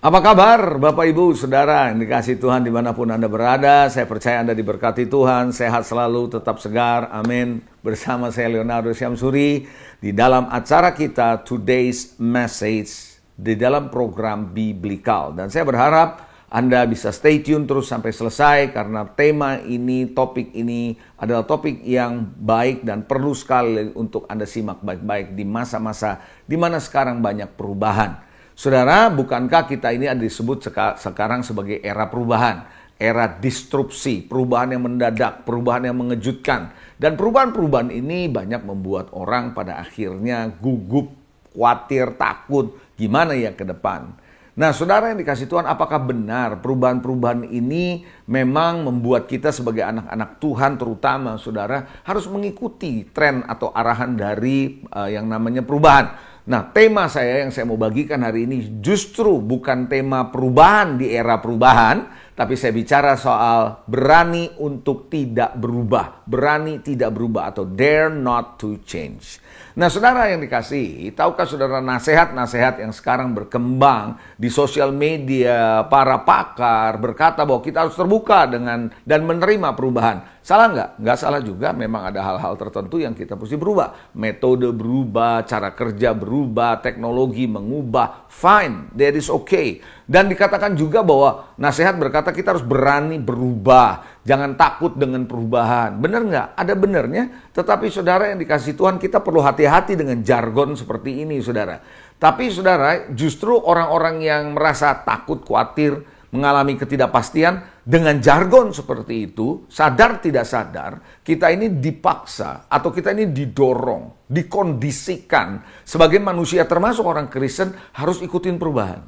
Apa kabar Bapak Ibu Saudara yang dikasihi Tuhan dimanapun Anda berada. Saya percaya Anda diberkati Tuhan, sehat selalu, tetap segar, amin. Bersama saya Leonardo Syamsuri di dalam acara kita Today's Message di dalam program Biblikal. Dan saya berharap Anda bisa stay tune terus sampai selesai karena tema ini, topik ini adalah topik yang baik dan perlu sekali untuk Anda simak baik-baik di masa-masa di mana sekarang banyak perubahan. Saudara, bukankah kita ini ada disebut sekarang sebagai era perubahan, era disrupsi, perubahan yang mendadak, perubahan yang mengejutkan. Dan perubahan-perubahan ini banyak membuat orang pada akhirnya gugup, khawatir, takut, gimana ya ke depan. Nah, saudara yang dikasih Tuhan, apakah benar perubahan-perubahan ini memang membuat kita sebagai anak-anak Tuhan terutama, saudara, harus mengikuti tren atau arahan dari yang namanya perubahan? Nah, tema saya yang saya mau bagikan hari ini justru bukan tema perubahan di era perubahan, tapi saya bicara soal berani untuk tidak berubah, berani tidak berubah atau dare not to change. Nah, saudara yang dikasihi, tahukah saudara nasihat-nasihat yang sekarang berkembang di sosial media, para pakar berkata bahwa kita harus terbuka dengan dan menerima perubahan. Salah nggak? Nggak salah juga, memang ada hal-hal tertentu yang kita mesti berubah. Metode berubah, cara kerja berubah, teknologi mengubah, fine, that is okay. Dan dikatakan juga bahwa nasihat berkata kita harus berani berubah. Jangan takut dengan perubahan. Benar nggak? Ada benarnya. Tetapi saudara yang dikasih Tuhan, kita perlu hati-hati dengan jargon seperti ini, saudara. Tapi saudara, justru orang-orang yang merasa takut, khawatir, mengalami ketidakpastian, dengan jargon seperti itu, sadar tidak sadar, kita ini dipaksa atau kita ini didorong, dikondisikan sebagai manusia termasuk orang Kristen harus ikutin perubahan.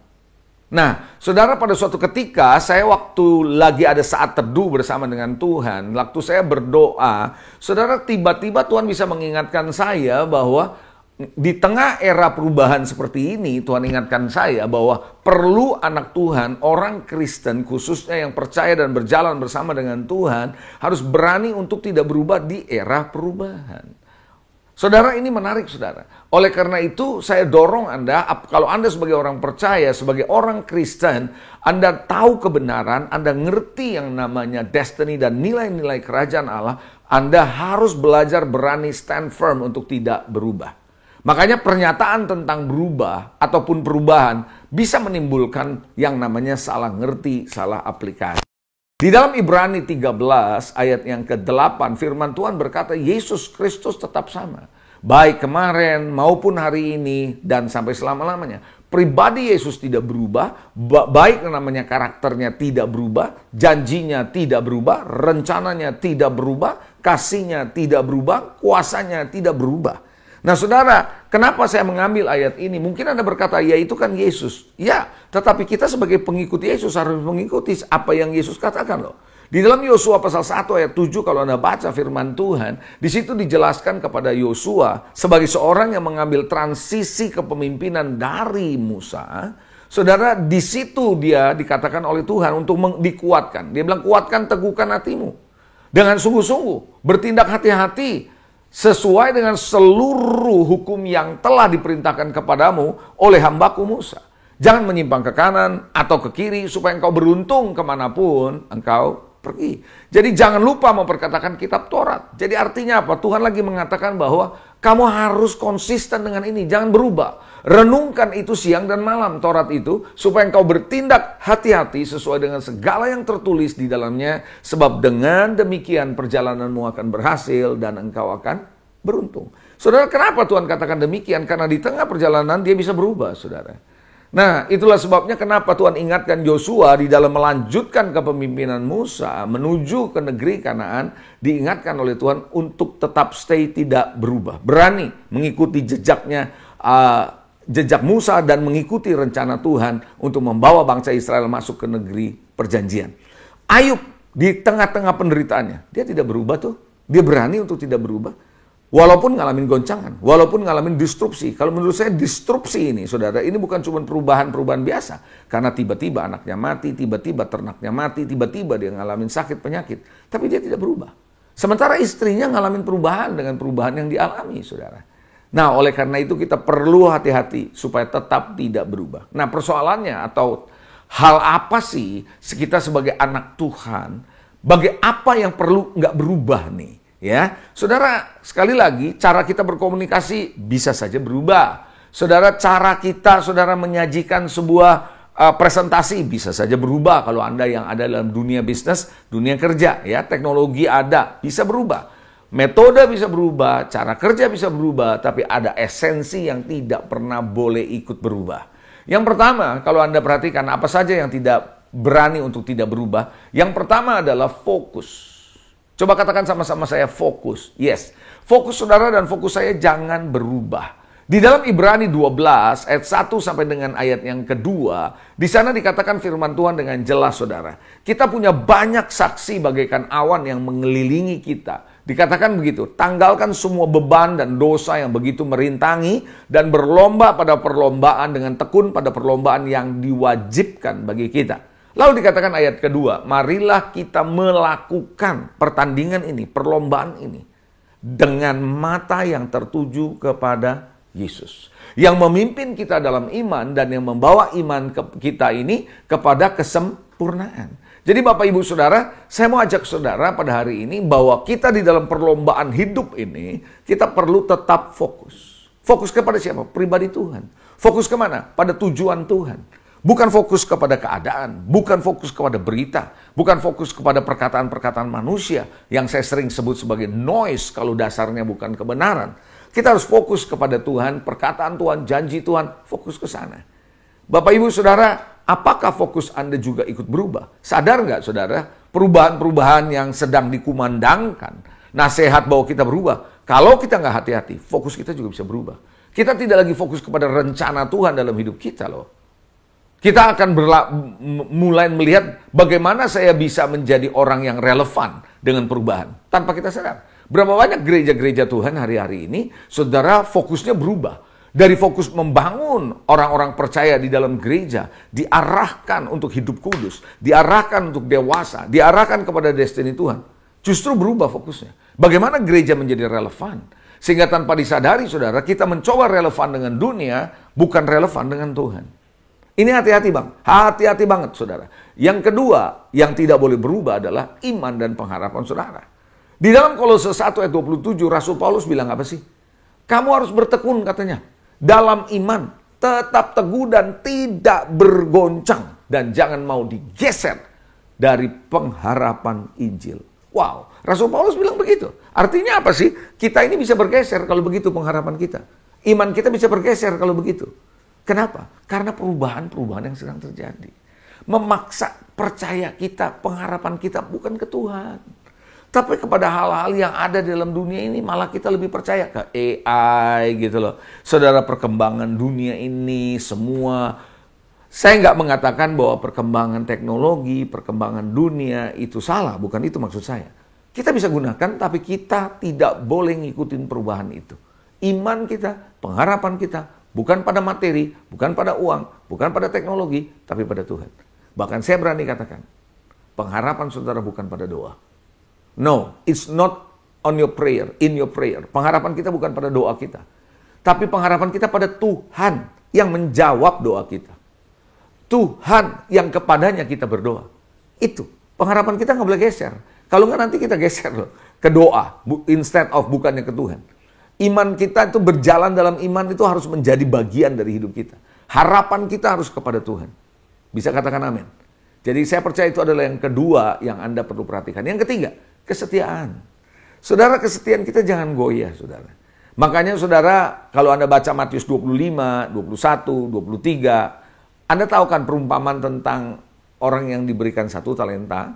Nah, saudara, pada suatu ketika saya waktu lagi ada saat teduh bersama dengan Tuhan, waktu saya berdoa, saudara, tiba-tiba Tuhan bisa mengingatkan saya bahwa di tengah era perubahan seperti ini, Tuhan ingatkan saya bahwa perlu anak Tuhan, orang Kristen khususnya yang percaya dan berjalan bersama dengan Tuhan, harus berani untuk tidak berubah di era perubahan. Saudara, ini menarik, saudara. Oleh karena itu, saya dorong Anda, kalau Anda sebagai orang percaya, sebagai orang Kristen, Anda tahu kebenaran, Anda ngerti yang namanya destiny dan nilai-nilai kerajaan Allah, Anda harus belajar berani stand firm untuk tidak berubah. Makanya pernyataan tentang berubah ataupun perubahan bisa menimbulkan yang namanya salah ngerti, salah aplikasi. Di dalam Ibrani 13 ayat yang ke-8 firman Tuhan berkata Yesus Kristus tetap sama. Baik kemarin maupun hari ini dan sampai selama-lamanya. Pribadi Yesus tidak berubah, baik namanya karakternya tidak berubah, janjinya tidak berubah, rencananya tidak berubah, kasihnya tidak berubah, kuasanya tidak berubah. Nah, saudara, kenapa saya mengambil ayat ini? Mungkin Anda berkata, ya itu kan Yesus. Ya, tetapi kita sebagai pengikut Yesus harus mengikuti apa yang Yesus katakan loh. Di dalam Yosua pasal 1 ayat 7 kalau Anda baca firman Tuhan, di situ dijelaskan kepada Yosua sebagai seorang yang mengambil transisi kepemimpinan dari Musa. Saudara, di situ dia dikatakan oleh Tuhan untuk dikuatkan. Dia bilang, kuatkan, teguhkan hatimu. Dengan sungguh-sungguh, bertindak hati-hati sesuai dengan seluruh hukum yang telah diperintahkan kepadamu oleh hambaku Musa. Jangan menyimpang ke kanan atau ke kiri supaya engkau beruntung kemanapun engkau pergi. Jadi jangan lupa memperkatakan kitab Taurat. Jadi artinya apa? Tuhan lagi mengatakan bahwa kamu harus konsisten dengan ini. Jangan berubah. Renungkan itu siang dan malam Taurat itu supaya engkau bertindak hati-hati sesuai dengan segala yang tertulis di dalamnya. Sebab dengan demikian perjalananmu akan berhasil dan engkau akan beruntung. Saudara, kenapa Tuhan katakan demikian? Karena di tengah perjalanan dia bisa berubah, saudara. Nah, itulah sebabnya kenapa Tuhan ingatkan Yosua di dalam melanjutkan kepemimpinan Musa menuju ke negeri Kanaan, diingatkan oleh Tuhan untuk tetap stay tidak berubah. Berani mengikuti jejaknya, jejak Musa dan mengikuti rencana Tuhan untuk membawa bangsa Israel masuk ke negeri perjanjian. Ayub di tengah-tengah penderitaannya, dia tidak berubah tuh. Dia berani untuk tidak berubah. Walaupun ngalamin goncangan, walaupun ngalamin disrupsi. Kalau menurut saya disrupsi ini, saudara, ini bukan cuma perubahan-perubahan biasa. Karena tiba-tiba anaknya mati, tiba-tiba ternaknya mati, tiba-tiba dia ngalamin sakit penyakit. Tapi dia tidak berubah. Sementara istrinya ngalamin perubahan dengan perubahan yang dialami, saudara. Nah, oleh karena itu kita perlu hati-hati supaya tetap tidak berubah. Nah, persoalannya atau Hal apa sih kita sebagai anak Tuhan, apa yang perlu nggak berubah nih? Ya, saudara, sekali lagi cara kita berkomunikasi bisa saja berubah. Saudara, cara kita, saudara menyajikan sebuah presentasi bisa saja berubah. Kalau Anda yang ada dalam dunia bisnis, dunia kerja, ya, teknologi ada, bisa berubah. Metode bisa berubah, cara kerja bisa berubah, tapi ada esensi yang tidak pernah boleh ikut berubah. Yang pertama, kalau Anda perhatikan apa saja yang tidak berani untuk tidak berubah, yang pertama adalah fokus. Coba katakan sama-sama saya, fokus. Yes, fokus saudara dan fokus saya jangan berubah. Di dalam Ibrani 12 ayat 1 sampai dengan ayat yang kedua, di sana dikatakan firman Tuhan dengan jelas saudara. Kita punya banyak saksi bagaikan awan yang mengelilingi kita. Dikatakan begitu, tanggalkan semua beban dan dosa yang begitu merintangi dan berlomba pada perlombaan dengan tekun pada perlombaan yang diwajibkan bagi kita. Lalu dikatakan ayat kedua, marilah kita melakukan pertandingan ini, perlombaan ini dengan mata yang tertuju kepada Yesus. Yang memimpin kita dalam iman dan yang membawa iman kita ini kepada kesempurnaan. Jadi Bapak Ibu Saudara, saya mau ajak saudara pada hari ini bahwa kita di dalam perlombaan hidup ini, kita perlu tetap fokus. Fokus kepada siapa? Pribadi Tuhan. Fokus kemana? Pada tujuan Tuhan. Bukan fokus kepada keadaan, bukan fokus kepada berita, bukan fokus kepada perkataan-perkataan manusia yang saya sering sebut sebagai noise kalau dasarnya bukan kebenaran. Kita harus fokus kepada Tuhan, perkataan Tuhan, janji Tuhan, fokus ke sana. Bapak Ibu Saudara, apakah fokus Anda juga ikut berubah? Sadar nggak saudara, perubahan-perubahan yang sedang dikumandangkan, nasihat bahwa kita berubah. Kalau kita nggak hati-hati, fokus kita juga bisa berubah. Kita tidak lagi fokus kepada rencana Tuhan dalam hidup kita loh. Kita akan mulai melihat bagaimana saya bisa menjadi orang yang relevan dengan perubahan. Tanpa kita sadar. Berapa banyak gereja-gereja Tuhan hari-hari ini, saudara fokusnya berubah. Dari fokus membangun orang-orang percaya di dalam gereja, diarahkan untuk hidup kudus, diarahkan untuk dewasa, diarahkan kepada destiny Tuhan. Justru berubah fokusnya. Bagaimana gereja menjadi relevan? Sehingga tanpa disadari, saudara, kita mencoba relevan dengan dunia, bukan relevan dengan Tuhan. Ini hati-hati bang, hati-hati banget saudara. Yang kedua, yang tidak boleh berubah adalah iman dan pengharapan saudara. Di dalam Kolose 1 ayat 27, Rasul Paulus bilang apa sih? Kamu harus bertekun katanya. Dalam iman, tetap teguh dan tidak bergoncang. Dan jangan mau digeser dari pengharapan Injil. Wow, Rasul Paulus bilang begitu. Artinya apa sih? Kita ini bisa bergeser kalau begitu pengharapan kita. Iman kita bisa bergeser kalau begitu. Kenapa? Karena perubahan-perubahan yang sedang terjadi. Memaksa percaya kita, pengharapan kita bukan ke Tuhan. Tapi kepada hal-hal yang ada dalam dunia ini malah kita lebih percaya ke AI gitu loh. Saudara, perkembangan dunia ini semua. Saya nggak mengatakan bahwa perkembangan teknologi, perkembangan dunia itu salah. Bukan itu maksud saya. Kita bisa gunakan tapi kita tidak boleh ngikutin perubahan itu. Iman kita, pengharapan kita bukan pada materi, bukan pada uang, bukan pada teknologi, tapi pada Tuhan. Bahkan saya berani katakan, pengharapan saudara bukan pada doa. No, it's not on your prayer, in your prayer. Pengharapan kita bukan pada doa kita. Tapi pengharapan kita pada Tuhan yang menjawab doa kita. Tuhan yang kepadanya kita berdoa. Itu, pengharapan kita nggak boleh geser. Kalau nggak nanti kita geser loh, ke doa, instead of bukannya ke Tuhan. Iman kita itu berjalan dalam iman itu harus menjadi bagian dari hidup kita. Harapan kita harus kepada Tuhan. Bisa katakan amin. Jadi saya percaya itu adalah yang kedua yang Anda perlu perhatikan. Yang ketiga, kesetiaan. Saudara, kesetiaan kita jangan goyah, saudara. Makanya saudara, kalau Anda baca Matius 25, 21, 23, Anda tahu kan perumpamaan tentang orang yang diberikan 1 talenta,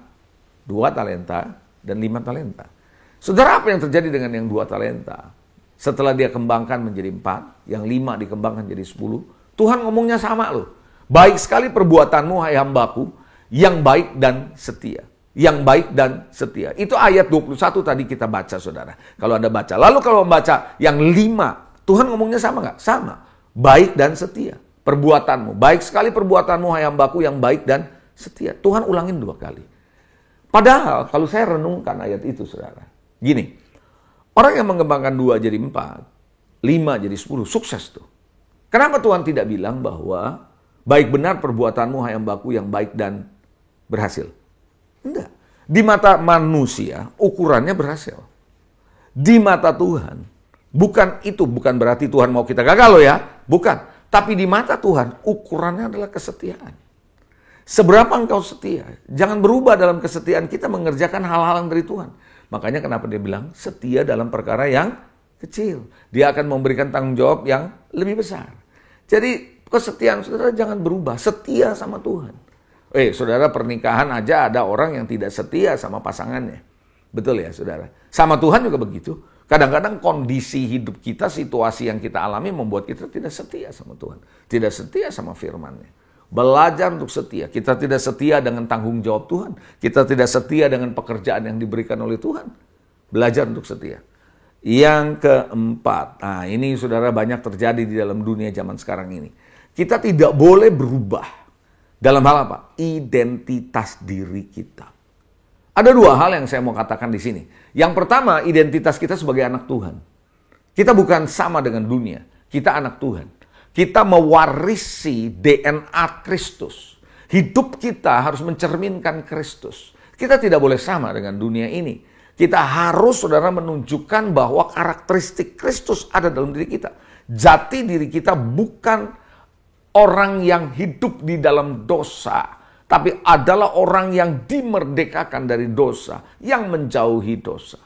2 talenta, dan 5 talenta. Saudara, apa yang terjadi dengan yang 2 talenta? Setelah dia kembangkan menjadi 4, yang 5 dikembangkan jadi 10, Tuhan ngomongnya sama loh. Baik sekali perbuatanmu, hai hambaku, yang baik dan setia. Yang baik dan setia. Itu ayat 21 tadi kita baca, saudara. Kalau Anda baca. Lalu kalau membaca yang 5, Tuhan ngomongnya sama nggak? Sama. Baik dan setia. Perbuatanmu. Baik sekali perbuatanmu, hai hambaku, yang baik dan setia. Tuhan ulangin 2 kali. Padahal kalau saya renungkan ayat itu, saudara. Gini. Orang yang mengembangkan 2 jadi 4, 5 jadi 10, sukses tuh. Kenapa Tuhan tidak bilang bahwa Baik benar perbuatanmu hai hambaku yang baik dan berhasil. Enggak. Di mata manusia, ukurannya berhasil. Di mata Tuhan, bukan berarti Tuhan mau kita gagal loh ya. Bukan. Tapi di mata Tuhan, ukurannya adalah kesetiaan. Seberapa engkau setia, jangan berubah dalam kesetiaan kita mengerjakan hal-hal dari Tuhan. Makanya kenapa dia bilang setia dalam perkara yang kecil. Dia akan memberikan tanggung jawab yang lebih besar. Jadi kesetiaan saudara jangan berubah, setia sama Tuhan. Saudara, pernikahan aja ada orang yang tidak setia sama pasangannya. Betul ya saudara? Sama Tuhan juga begitu. Kadang-kadang kondisi hidup kita, situasi yang kita alami membuat kita tidak setia sama Tuhan. Tidak setia sama firman-Nya. Belajar untuk setia. Kita tidak setia dengan tanggung jawab Tuhan. Kita tidak setia dengan pekerjaan yang diberikan oleh Tuhan. Belajar untuk setia. Yang keempat. Nah ini saudara banyak terjadi di dalam dunia zaman sekarang ini. Kita tidak boleh berubah. Dalam hal apa? Identitas diri kita. Ada dua hal yang saya mau katakan di sini. Yang pertama, identitas kita sebagai anak Tuhan. Kita bukan sama dengan dunia. Kita anak Tuhan. Kita mewarisi DNA Kristus. Hidup kita harus mencerminkan Kristus. Kita tidak boleh sama dengan dunia ini. Kita harus, saudara, menunjukkan bahwa karakteristik Kristus ada dalam diri kita. Jati diri kita bukan orang yang hidup di dalam dosa, tapi adalah orang yang dimerdekakan dari dosa, yang menjauhi dosa.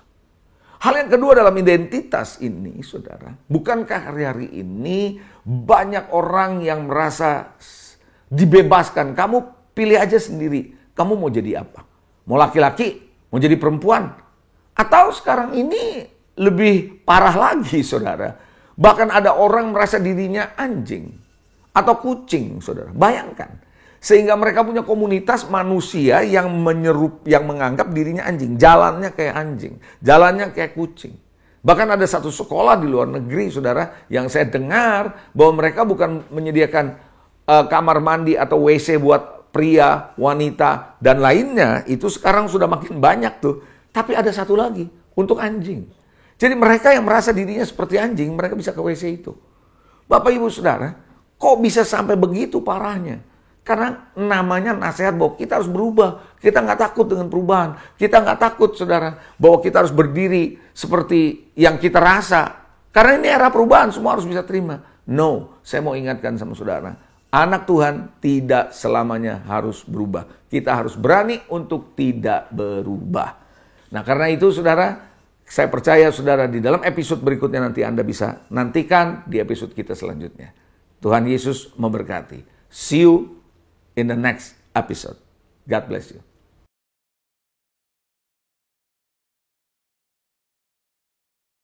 Hal yang kedua dalam identitas ini, saudara, bukankah hari-hari ini banyak orang yang merasa dibebaskan? Kamu pilih aja sendiri, kamu mau jadi apa? Mau laki-laki? Mau jadi perempuan? Atau sekarang ini lebih parah lagi, saudara. Bahkan ada orang merasa dirinya anjing atau kucing, saudara. Bayangkan. Sehingga mereka punya komunitas manusia yang menganggap dirinya anjing. Jalannya kayak anjing. Jalannya kayak kucing. Bahkan ada satu sekolah di luar negeri, saudara, yang saya dengar bahwa mereka bukan menyediakan kamar mandi atau WC buat pria, wanita, dan lainnya. Itu sekarang sudah makin banyak tuh. Tapi ada satu lagi, untuk anjing. Jadi mereka yang merasa dirinya seperti anjing, mereka bisa ke WC itu. Bapak, Ibu, Saudara, kok bisa sampai begitu parahnya? Karena namanya nasihat bahwa kita harus berubah. Kita nggak takut dengan perubahan. Kita nggak takut, saudara, bahwa kita harus berdiri seperti yang kita rasa. Karena ini era perubahan, semua harus bisa terima. No, saya mau ingatkan sama saudara. Anak Tuhan tidak selamanya harus berubah. Kita harus berani untuk tidak berubah. Nah karena itu, saudara, saya percaya, saudara, di dalam episode berikutnya nanti Anda bisa nantikan di episode kita selanjutnya. Tuhan Yesus memberkati. See you in the next episode. God bless you.